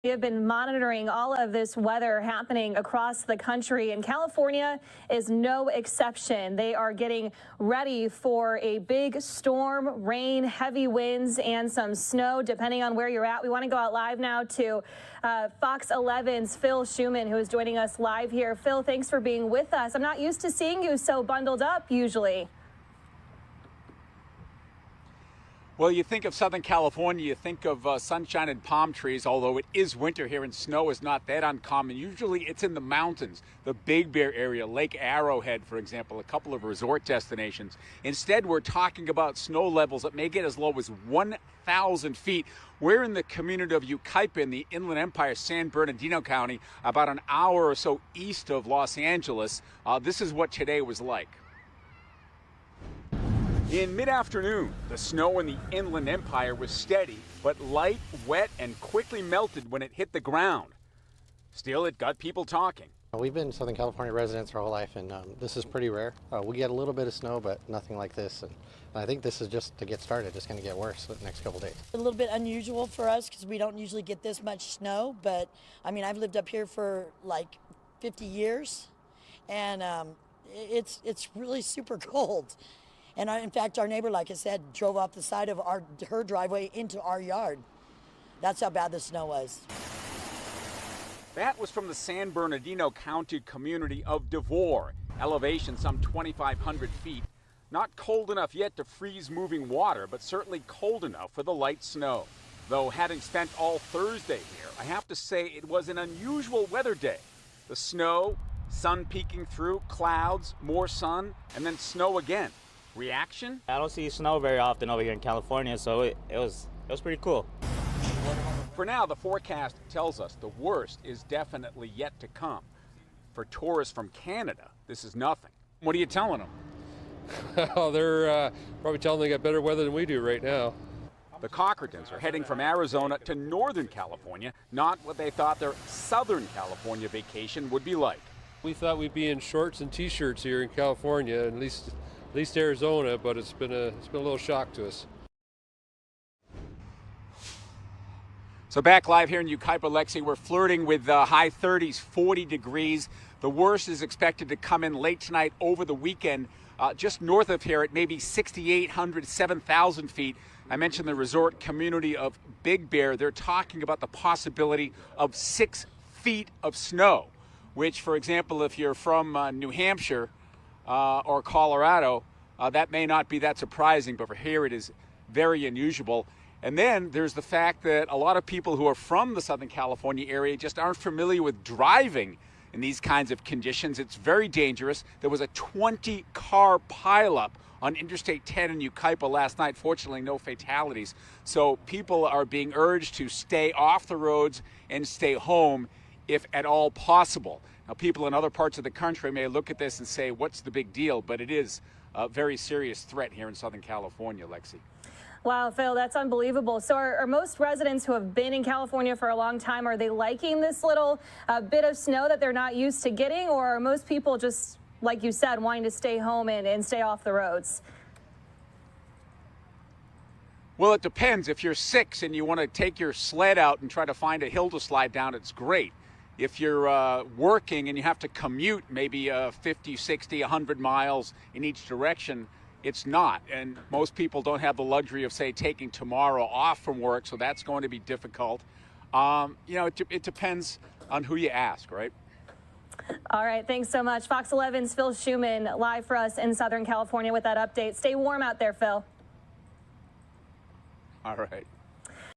We have been monitoring all of this weather happening across the country, and California is no exception. They are getting ready for a big storm, rain, heavy winds, and some snow, depending on where you're at. We want to go out live now to Fox 11's Phil Schuman, who is joining us live here. Phil, thanks for being with us. I'm not used to seeing you so bundled up usually. Well, you think of Southern California, you think of sunshine and palm trees, although it is winter here and snow is not that uncommon. Usually it's in the mountains, the Big Bear area, Lake Arrowhead, for example, a couple of resort destinations. Instead, we're talking about snow levels that may get as low as 1,000 feet. We're in the community of Yucaipa in the Inland Empire, San Bernardino County, about an hour or so east of Los Angeles. This is what today was like. In mid-afternoon, the snow in the Inland Empire was steady, but light, wet, and quickly melted when it hit the ground. Still, it got people talking. We've been Southern California residents our whole life, and this is pretty rare. We get a little bit of snow, but nothing like this. And I think this is just to get started. It's going to get worse the next couple days. A little bit unusual for us because we don't usually get this much snow, but I mean, I've lived up here for like 50 years, and it's really super cold. And in fact, our neighbor, like I said, drove off the side of her driveway into our yard. That's how bad the snow was. That was from the San Bernardino County community of Devore, elevation some 2,500 feet. Not cold enough yet to freeze moving water, but certainly cold enough for the light snow. Though having spent all Thursday here, I have to say it was an unusual weather day. The snow, sun peeking through, clouds, more sun, and then snow again. Reaction? I don't see snow very often over here in California, so it was pretty cool. For now, the forecast tells us the worst is definitely yet to come. For tourists from Canada, this is nothing. What are you telling them? Well, they're probably telling them they got better weather than we do right now. The Cockertons are heading from Arizona to Northern California, not what they thought their Southern California vacation would be like. We thought we'd be in shorts and t-shirts here in California, at least Arizona, but it's been a little shock to us. So back live here in Yucaipa, Lexi, we're flirting with high 30s, 40 degrees. The worst is expected to come in late tonight over the weekend. Just north of here at maybe 6,800, 7,000 feet. I mentioned the resort community of Big Bear. They're talking about the possibility of 6 feet of snow, which, for example, if you're from New Hampshire or Colorado, that may not be that surprising, but for here it is very unusual. And then there's the fact that a lot of people who are from the Southern California area just aren't familiar with driving in these kinds of conditions. It's very dangerous. There was a 20-car pileup on Interstate 10 in Yucaipa last night. Fortunately, no fatalities. So people are being urged to stay off the roads and stay home if at all possible. Now, people in other parts of the country may look at this and say, what's the big deal? But it is a very serious threat here in Southern California, Lexi. Wow, Phil, that's unbelievable. So are most residents who have been in California for a long time, are they liking this little bit of snow that they're not used to getting? Or are most people just, like you said, wanting to stay home and stay off the roads? Well, it depends. If you're 6 and you want to take your sled out and try to find a hill to slide down, it's great. If you're working and you have to commute maybe 50, 60, 100 miles in each direction, it's not. And most people don't have the luxury of, say, taking tomorrow off from work, so that's going to be difficult. It depends on who you ask, right? All right, thanks so much. Fox 11's Phil Schuman live for us in Southern California with that update. Stay warm out there, Phil. All right.